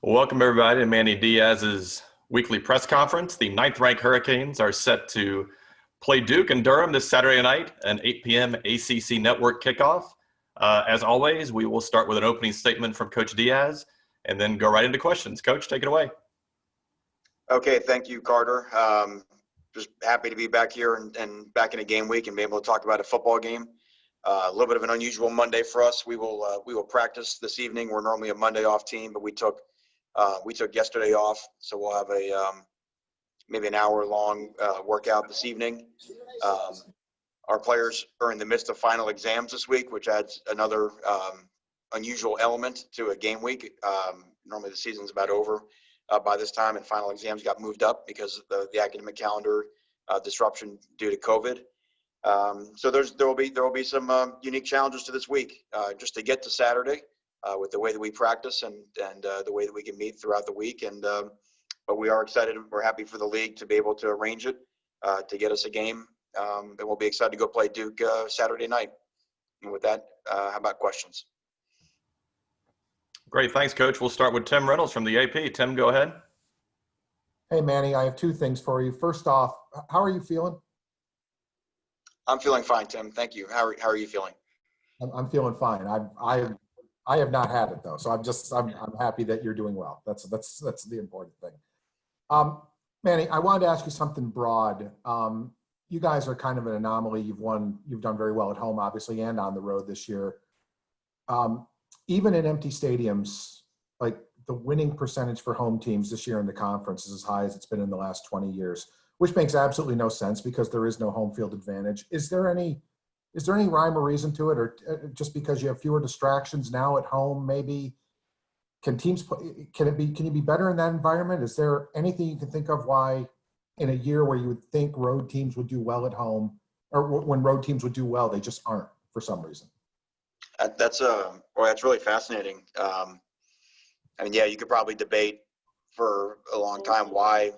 Welcome, everybody, to Manny Diaz's weekly press conference. The ninth-ranked Hurricanes are set to play Duke and Durham this Saturday night, an 8 p.m. ACC Network kickoff. As always, we will start with an opening statement from Coach Diaz and then go right into questions. Coach, take it away. Okay, thank you, Carter. Just happy to be back here and back in a game week and be able to talk about a football game. A little bit of an unusual Monday for us. We will practice this evening. We're normally a Monday off team, but we took yesterday off, so we'll have a maybe an hour-long workout this evening. Our players are in the midst of final exams this week, which adds another unusual element to a game week. Normally the season's about over by this time, and final exams got moved up because of the academic calendar disruption due to COVID. So there will be some unique challenges to this week just to get to Saturday. With the way that we practice and the way that we can meet throughout the week. But we are excited. We're happy for the league to be able to arrange it to get us a game. And we'll be excited to go play Duke Saturday night. And with that, how about questions? Great. Thanks, Coach. We'll start with Tim Reynolds from the AP. Tim, go ahead. Hey, Manny, I have two things for you. First off, how are you feeling? I'm feeling fine, Tim. Thank you. How are you feeling? I'm feeling fine. I have not had it though, so I'm happy that you're doing well. That's the important thing. Manny, I wanted to ask you something broad. You guys are kind of an anomaly. You've done very well at home, obviously, and on the road this year. Even in empty stadiums, like the winning percentage for home teams this year in the conference is as high as it's been in the last 20 years, which makes absolutely no sense because there is no home field advantage. Is there any rhyme or reason to it, or just because you have fewer distractions now at home, maybe can you be better in that environment? Is there anything you can think of why in a year where you would think road teams would do well at home, or when road teams would do well, they just aren't for some reason? That's really fascinating. I mean, yeah, you could probably debate for a long time why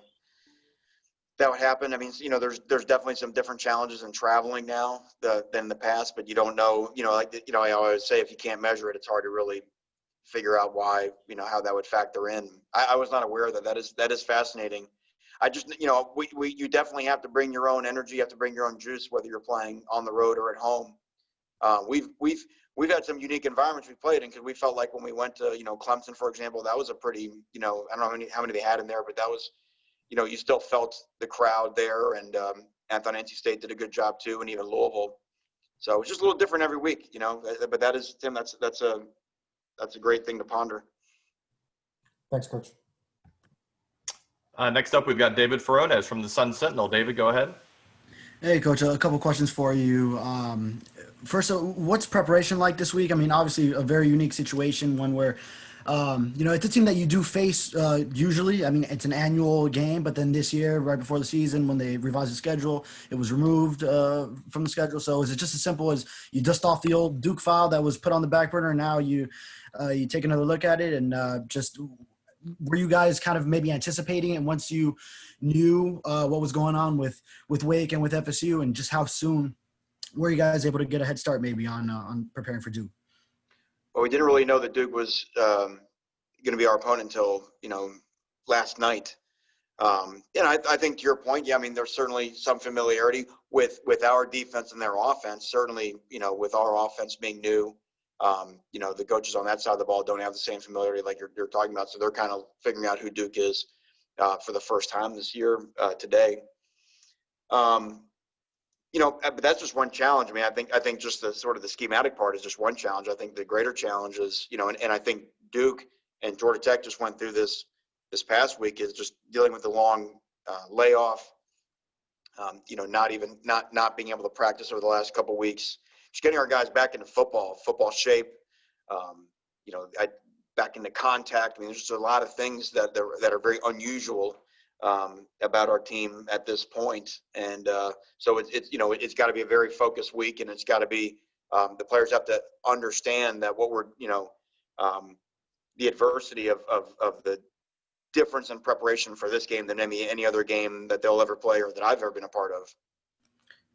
that would happen. I mean, there's definitely some different challenges in traveling now than the past, but you don't know, I always say if you can't measure it, it's hard to really figure out why, how that would factor in. I was not aware that is fascinating. I just, you definitely have to bring your own energy, you have to bring your own juice, whether you're playing on the road or at home. We've had some unique environments we played in because we felt like when we went to, Clemson, for example, that was a pretty, I don't know how many they had in there, but that was, you still felt the crowd there, and I thought NC State did a good job too, and even Louisville. So it's just a little different every week, But that is, Tim, that's a great thing to ponder. Thanks, Coach. Next up, we've got David Furones from the Sun Sentinel. David, go ahead. Hey, Coach, a couple questions for you. First, what's preparation like this week? I mean, obviously a very unique situation, one where it's a team that you do face usually. I mean, it's an annual game, but then this year, right before the season, when they revised the schedule, it was removed from the schedule. So is it just as simple as you dust off the old Duke file that was put on the back burner, and now you take another look at it? And just were you guys kind of maybe anticipating it once you knew what was going on with Wake and with FSU, and just how soon were you guys able to get a head start maybe on preparing for Duke? Well, we didn't really know that Duke was going to be our opponent until, last night. I think to your point, yeah, I mean, there's certainly some familiarity with our defense and their offense. Certainly, with our offense being new, the coaches on that side of the ball don't have the same familiarity like you're talking about. So they're kind of figuring out who Duke is for the first time this year today. But that's just one challenge. I mean, I think just the sort of the schematic part is just one challenge. I think the greater challenge is, and I think Duke and Georgia Tech just went through this past week, is just dealing with the long layoff. Not being able to practice over the last couple of weeks, just getting our guys back into football shape. Back into contact. I mean, there's just a lot of things that are very unusual about our team at this point. And so it's got to be a very focused week, and it's got to be the players have to understand that what we're, the adversity of the difference in preparation for this game than any other game that they'll ever play or that I've ever been a part of.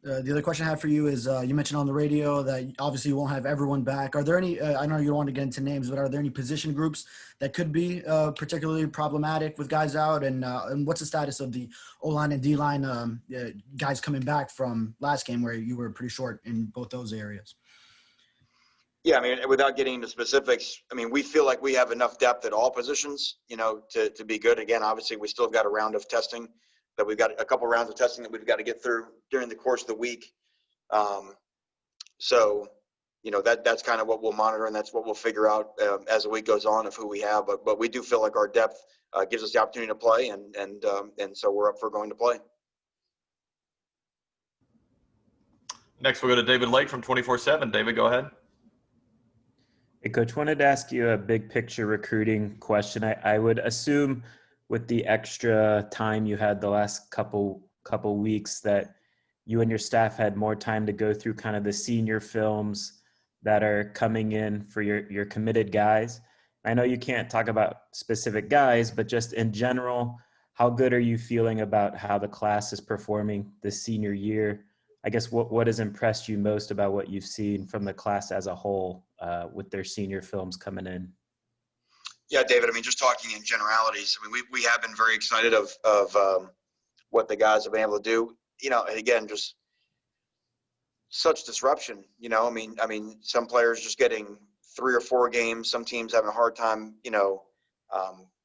The other question I have for you is you mentioned on the radio that obviously you won't have everyone back. Are there any, I know you don't want to get into names, but are there any position groups that could be particularly problematic with guys out? And what's the status of the O-line and D-line guys coming back from last game where you were pretty short in both those areas? Yeah, I mean, without getting into specifics, I mean, we feel like we have enough depth at all positions, to be good. Again, obviously, we still have got a round of testing that we've got a couple rounds of testing that we've got to get through during the course of the week. So, that's kind of what we'll monitor, and that's what we'll figure out as the week goes on of who we have. But we do feel like our depth gives us the opportunity to play, and so we're up for going to play. Next, we'll go to David Lake from 24/7. David, go ahead. Hey, Coach, wanted to ask you a big picture recruiting question. I would assume with the extra time you had the last couple weeks that you and your staff had more time to go through kind of the senior films that are coming in for your committed guys. I know you can't talk about specific guys, but just in general, how good are you feeling about how the class is performing this senior year? I guess what has impressed you most about what you've seen from the class as a whole with their senior films coming in? Yeah, David, I mean, just talking in generalities, I mean, we have been very excited of what the guys have been able to do. And again, just such disruption, I mean, some players just getting 3 or 4 games, some teams having a hard time,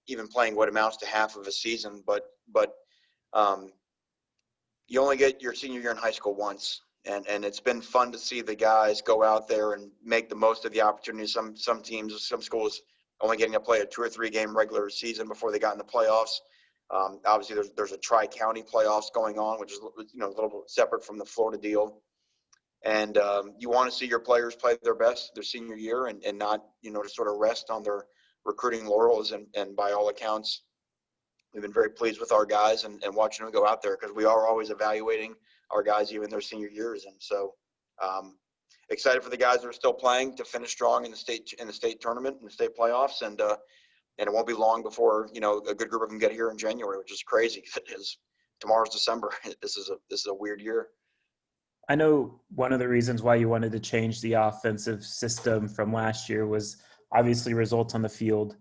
even playing what amounts to half of a season. But you only get your senior year in high school once. And it's been fun to see the guys go out there and make the most of the opportunity. Some teams, some schools only getting to play a 2 or 3 game regular season before they got in the playoffs. Obviously, there's a tri-county playoffs going on, which is a little bit separate from the Florida deal. And you want to see your players play their best their senior year and not, to sort of rest on their recruiting laurels. And by all accounts, we've been very pleased with our guys and watching them go out there because we are always evaluating our guys even their senior years. And so excited for the guys that are still playing to finish strong in the state tournament and the state playoffs. And it won't be long before, a good group of them get here in January, which is crazy. Because tomorrow's December. This is a weird year. I know one of the reasons why you wanted to change the offensive system from last year was obviously results on the field,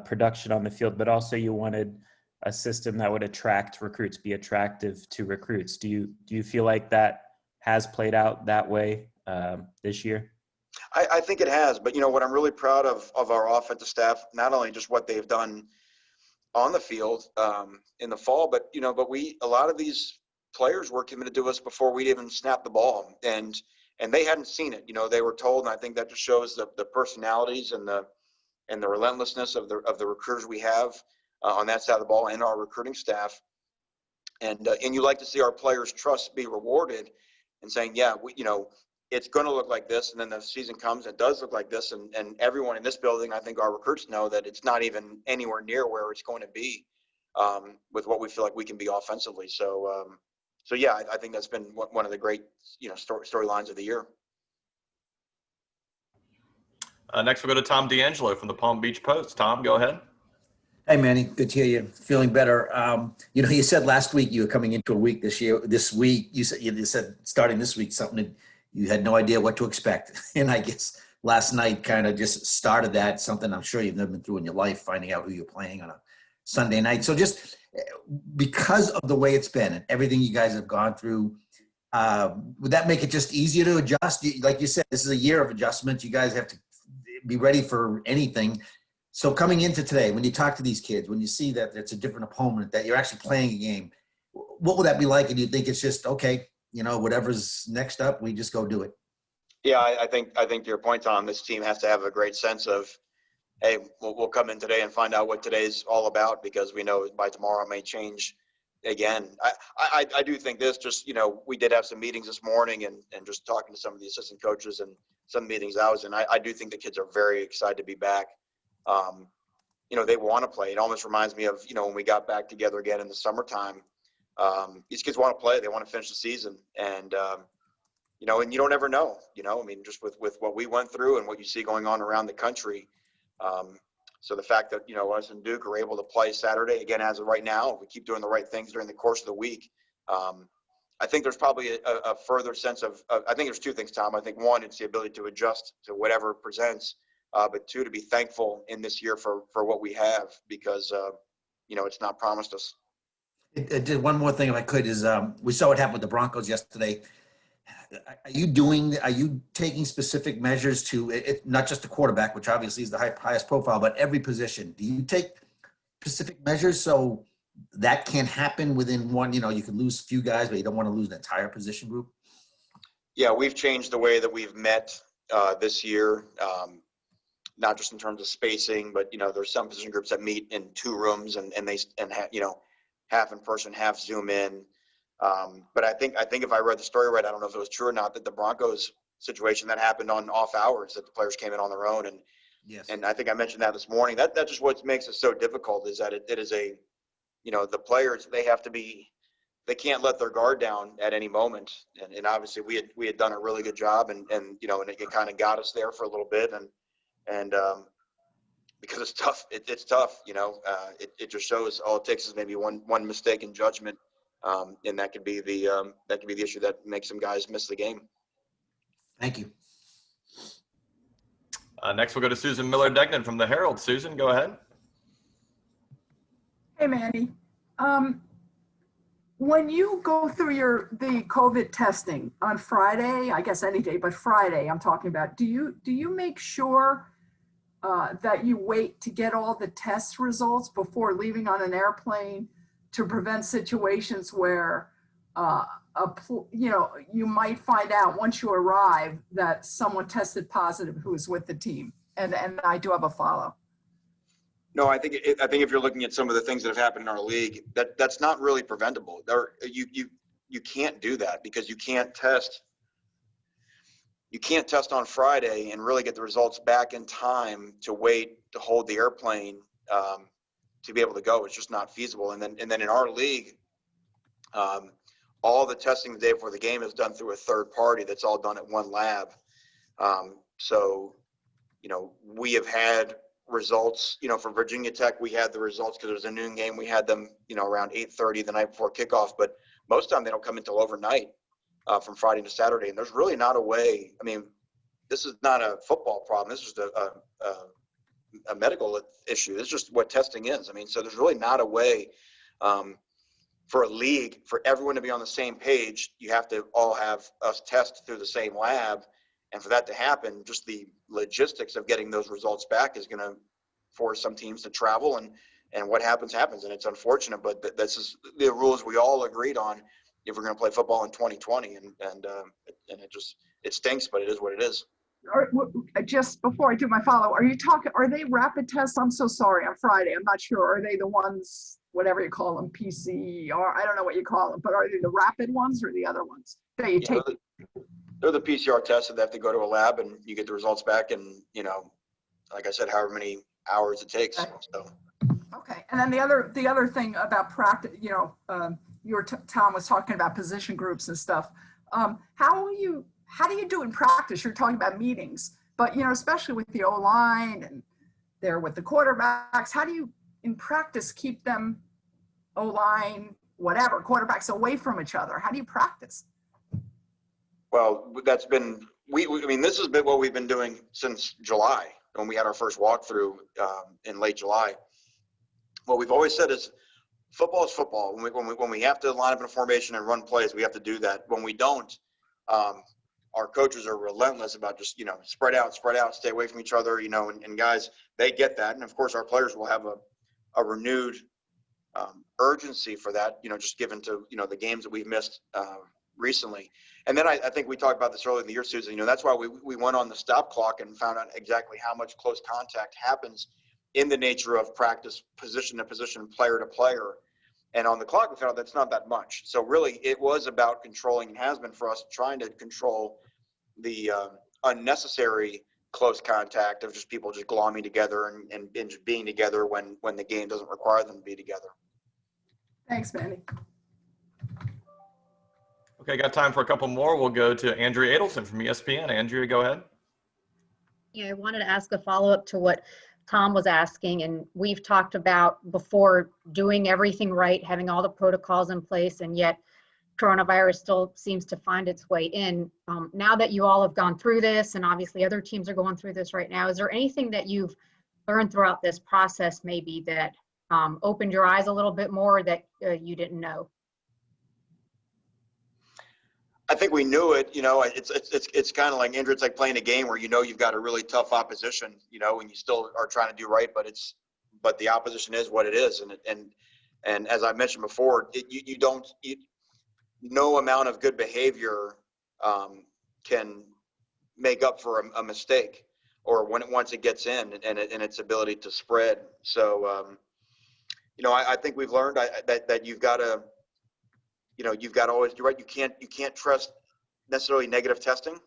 production on the field, but also you wanted a system that would attract recruits, be attractive to recruits. Do you feel like that has played out that way this year? I think it has, but what I'm really proud of our offensive staff, not only just what they've done on the field in the fall, but a lot of these players were committed to us before we'd even snapped the ball, and they hadn't seen it. They were told, and I think that just shows the personalities and the relentlessness of the recruiters we have on that side of the ball and our recruiting staff. And you like to see our players' trust be rewarded and saying, yeah, it's going to look like this. And then the season comes, it does look like this. And everyone in this building, I think our recruits know that it's not even anywhere near where it's going to be with what we feel like we can be offensively. So yeah, I think that's been one of the great, storylines of the year. Next, we'll go to Tom D'Angelo from the Palm Beach Post. Tom, go ahead. Hey, Manny, good to hear you. Feeling better. You said last week you were coming into a week this week, you said starting this week, something that you had no idea what to expect. And I guess last night kind of just started that, something I'm sure you've never been through in your life, finding out who you're playing on a Sunday night. So just because of the way it's been and everything you guys have gone through, would that make it just easier to adjust? Like you said, this is a year of adjustment. You guys have to be ready for anything. So coming into today, when you talk to these kids, when you see that it's a different opponent, that you're actually playing a game, what would that be like? And do you think it's just, okay, whatever's next up, we just go do it? Yeah, I think to your point, Tom, this team has to have a great sense of, hey, we'll come in today and find out what today's all about, because we know by tomorrow it may change again. I do think this, just, we did have some meetings this morning and just talking to some of the assistant coaches and some meetings I was in, I do think the kids are very excited to be back. They want to play. It almost reminds me of, when we got back together again in the summertime. These kids want to play. They want to finish the season. And you don't ever know, just with what we went through and what you see going on around the country. So the fact that, us and Duke are able to play Saturday, again, as of right now, if we keep doing the right things during the course of the week, I think there's probably a further sense of, I think there's two things, Tom. I think one, it's the ability to adjust to whatever presents, but two, to be thankful in this year for what we have, because, it's not promised us. It did one more thing, if I could, is we saw what happened with the Broncos yesterday. Are you taking specific measures to not just the quarterback, which obviously is the highest profile, but every position? Do you take specific measures so that can't happen within one? You can lose a few guys, but you don't want to lose an entire position group. Yeah, we've changed the way that we've met this year, not just in terms of spacing, but there's some position groups that meet in 2 rooms and half in person, half Zoom in. But I think if I read the story right, I don't know if it was true or not, that the Broncos situation that happened on off hours, that the players came in on their own. And Yes. And I think I mentioned that this morning. That's just what makes it so difficult, is that it is the players, they can't let their guard down at any moment. And obviously we had done a really good job, and it kind of got us there for a little bit. And because it's tough, it's tough, it just shows all it takes is maybe one mistake in judgment. And that could be the issue that makes some guys miss the game. Thank you. Next, we'll go to Susan Miller-Degnan from the Herald. Susan, go ahead. Hey, Manny. When you go through the COVID testing on Friday, I guess any day, but Friday I'm talking about, do you make sure that you wait to get all the test results before leaving on an airplane to prevent situations where you might find out once you arrive that someone tested positive who was with the team? And I do have a follow. No, I think if you're looking at some of the things that have happened in our league, that's not really preventable. You can't do that, because you can't test on Friday and really get the results back in time to wait to hold the airplane to be able to go. It's just not feasible. And then in our league, all the testing the day before the game is done through a third party. That's all done at one lab. So we have had results, for Virginia Tech, we had the results because it was a noon game. We had them, around 8:30 the night before kickoff, but most of the time they don't come until overnight from Friday to Saturday. And there's really not a way. I mean, this is not a football problem. This is a medical issue. It's just what testing is. I mean, so there's really not a way for a league, for everyone to be on the same page. You have to all have us test through the same lab. And for that to happen, just the logistics of getting those results back is going to force some teams to travel, and what happens. And it's unfortunate, but this is the rules we all agreed on if we're going to play football in 2020. And it stinks, but it is what it is. Just before I do my follow, are they rapid tests? I'm so sorry, on Friday. I'm not sure. Are they the ones, whatever you call them, PC, or I don't know what you call them, but are they the rapid ones or the other ones that you take? They're the PCR tests that they have to go to a lab and you get the results back in, like I said, however many hours it takes. Okay. So. Okay. And then the other thing about practice, Tom was talking about position groups and stuff. How do you do in practice? You're talking about meetings, but especially with the O-line and there with the quarterbacks, how do you in practice keep them, O-line, whatever, quarterbacks away from each other? How do you practice? Well, that's been, this has been what we've been doing since July, when we had our first walkthrough in late July. What we've always said is football is football. When we have to line up in a formation and run plays, we have to do that. When we don't, our coaches are relentless about just, spread out, stay away from each other, and guys, they get that. And of course, our players will have a renewed urgency for that, just given to, the games that we've missed recently. And then I think we talked about this earlier in the year, Susan. That's why we went on the stop clock and found out exactly how much close contact happens in the nature of practice, position to position, player to player. And on the clock, we found out that's not that much. So really, it was about controlling, and has been for us, trying to control the unnecessary close contact of just people just glomming together and just being together when the game doesn't require them to be together. Thanks, Manny. Okay, got time for a couple more. We'll go to Andrea Adelson from ESPN. Andrea, go ahead. Yeah, I wanted to ask a follow-up to what Tom was asking, and we've talked about before doing everything right, having all the protocols in place, and yet coronavirus still seems to find its way in. Now that you all have gone through this, and obviously other teams are going through this right now, is there anything that you've learned throughout this process maybe that opened your eyes a little bit more that you didn't know? I think we knew it. It's kind of like, Andrew, it's like playing a game where you've got a really tough opposition, and you still are trying to do right, but the opposition is what it is, and as I mentioned before, no amount of good behavior can make up for a mistake, or once it gets in and its ability to spread. So I think we've learned that you've got to. You've got to always do right. You can't trust necessarily negative testing,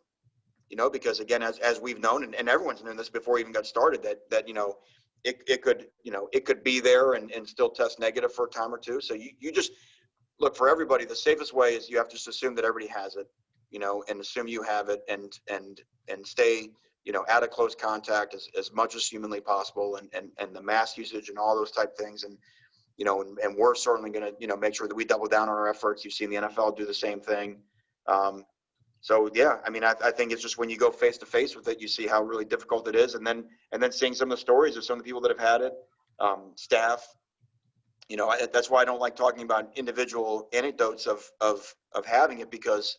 because again, as we've known, and everyone's known this before we even got started, that it could be there and still test negative for a time or two. So you just look, for everybody, the safest way is you have to just assume that everybody has it, and assume you have it, and stay, out of close contact as much as humanly possible, and the mask usage and all those type things. And we're certainly going to, make sure that we double down on our efforts. You've seen the NFL do the same thing. So yeah, I think it's just when you go face to face with it, you see how really difficult it is. And then seeing some of the stories of some of the people that have had it, staff, that's why I don't like talking about individual anecdotes of having it, because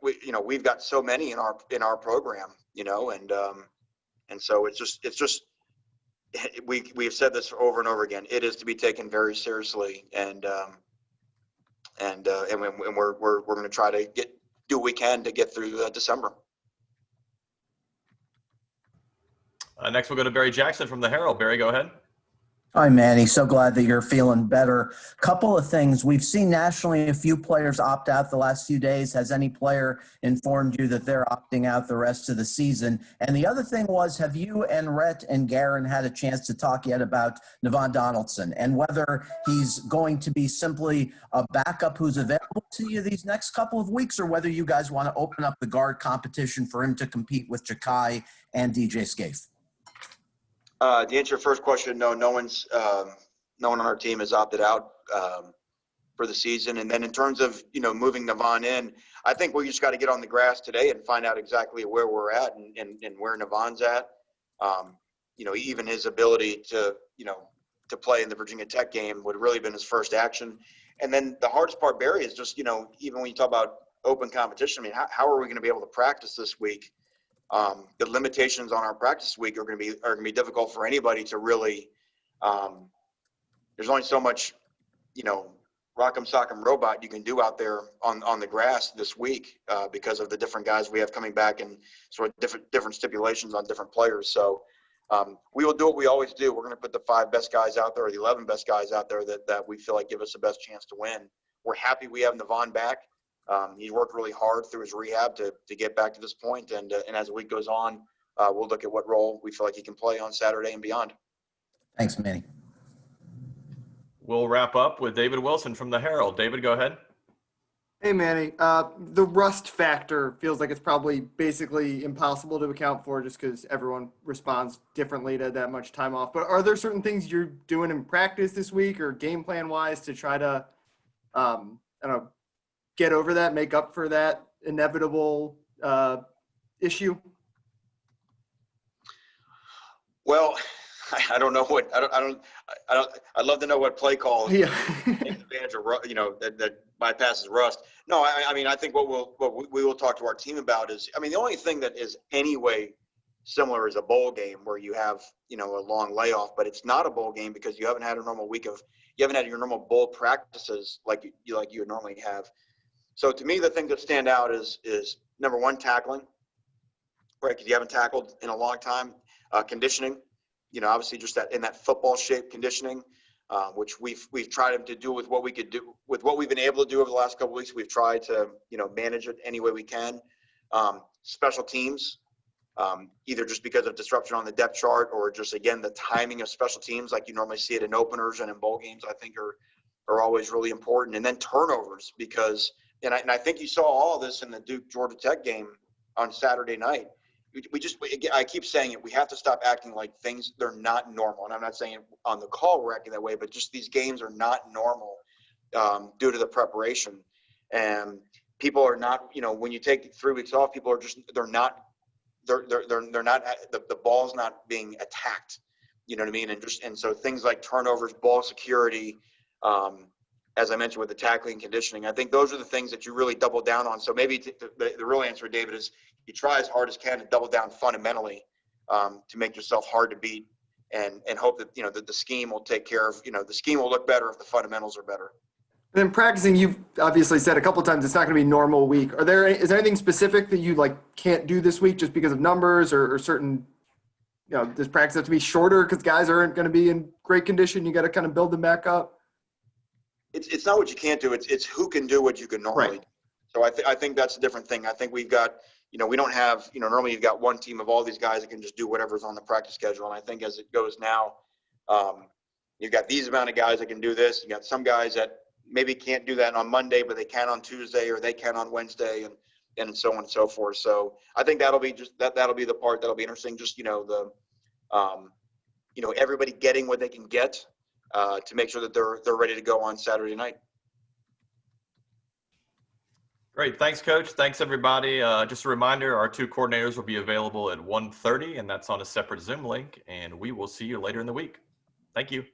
we've got so many in our program, and so it's just, we've said this over and over again. It is to be taken very seriously, and we're going to try to do what we can to get through December. Next, we'll go to Barry Jackson from the Herald. Barry, go ahead. Hi, Manny. So glad that you're feeling better. Couple of things. We've seen nationally a few players opt out the last few days. Has any player informed you that they're opting out the rest of the season? And the other thing was, have you and Rhett and Garen had a chance to talk yet about Navon Donaldson and whether he's going to be simply a backup who's available to you these next couple of weeks, or whether you guys want to open up the guard competition for him to compete with Ja'Kai and DJ Scaife? To answer your first question, no one on our team has opted out for the season. And then in terms of, moving Navon in, I think we just got to get on the grass today and find out exactly where we're at and where Navon's at. Even his ability to play in the Virginia Tech game would have really been his first action. And then the hardest part, Barry, is just, even when you talk about open competition, how are we going to be able to practice this week? The limitations on our practice week are going to be difficult for anybody to really. There's only so much, rock'em sock'em robot you can do out there on the grass this week because of the different guys we have coming back and sort of different stipulations on different players. So we will do what we always do. We're going to put the 5 best guys out there, or the 11 best guys out there that we feel like give us the best chance to win. We're happy we have Navon back. He worked really hard through his rehab to get back to this point, and as the week goes on, we'll look at what role we feel like he can play on Saturday and beyond. Thanks, Manny. We'll wrap up with David Wilson from the Herald. David, go ahead. Hey, Manny. The rust factor feels like it's probably basically impossible to account for just because everyone responds differently to that much time off. But are there certain things you're doing in practice this week or game plan wise to try to, get over that, make up for that inevitable issue? Well, I don't know what I'd love to know what play call takes advantage of, that bypasses rust. No, I think what we will talk to our team about is, the only thing that is anyway similar is a bowl game where you have, a long layoff, but it's not a bowl game because you haven't had a normal week you haven't had your normal bowl practices like you would normally have. So to me, the thing that stand out is number one, tackling, right? Because you haven't tackled in a long time. Conditioning, obviously just that in that football shape conditioning, which we've tried to do with what we could do with what we've been able to do over the last couple of weeks. We've tried to manage it any way we can. Special teams, either just because of disruption on the depth chart or just again the timing of special teams, like you normally see it in openers and in bowl games, I think are always really important. And then turnovers, because and I think you saw all of this in the Duke Georgia Tech game on Saturday night. I keep saying it. We have to stop acting like they're not normal. And I'm not saying on the call we're acting that way, but just these games are not normal. due to the preparation. And people are not, when you take 3 weeks off, people are just, they're not, the ball's not being attacked. You know what I mean? And so things like turnovers, ball security, as I mentioned with the tackling and conditioning, I think those are the things that you really double down on. So maybe the real answer, David, is you try as hard as can to double down fundamentally to make yourself hard to beat, and hope that, that the scheme will take care of, the scheme will look better if the fundamentals are better. And then practicing, you've obviously said a couple of times it's not going to be a normal week. Is there anything specific that you can't do this week just because of numbers or certain, does practice have to be shorter because guys aren't going to be in great condition? You got to kind of build them back up. It's not what you can't do. It's who can do what you can normally do. So I think that's a different thing. I think we've got, we don't have, normally you've got one team of all these guys that can just do whatever's on the practice schedule. And I think as it goes now, you've got these amount of guys that can do this. You got some guys that maybe can't do that on Monday, but they can on Tuesday, or they can on Wednesday, and so on and so forth. So I think that'll be that'll be the part that'll be interesting. Just, everybody getting what they can get to make sure that they're ready to go on Saturday night. Great. Thanks, Coach. Thanks, everybody. Just a reminder, our 2 coordinators will be available at 1:30, and that's on a separate Zoom link, and we will see you later in the week. Thank you.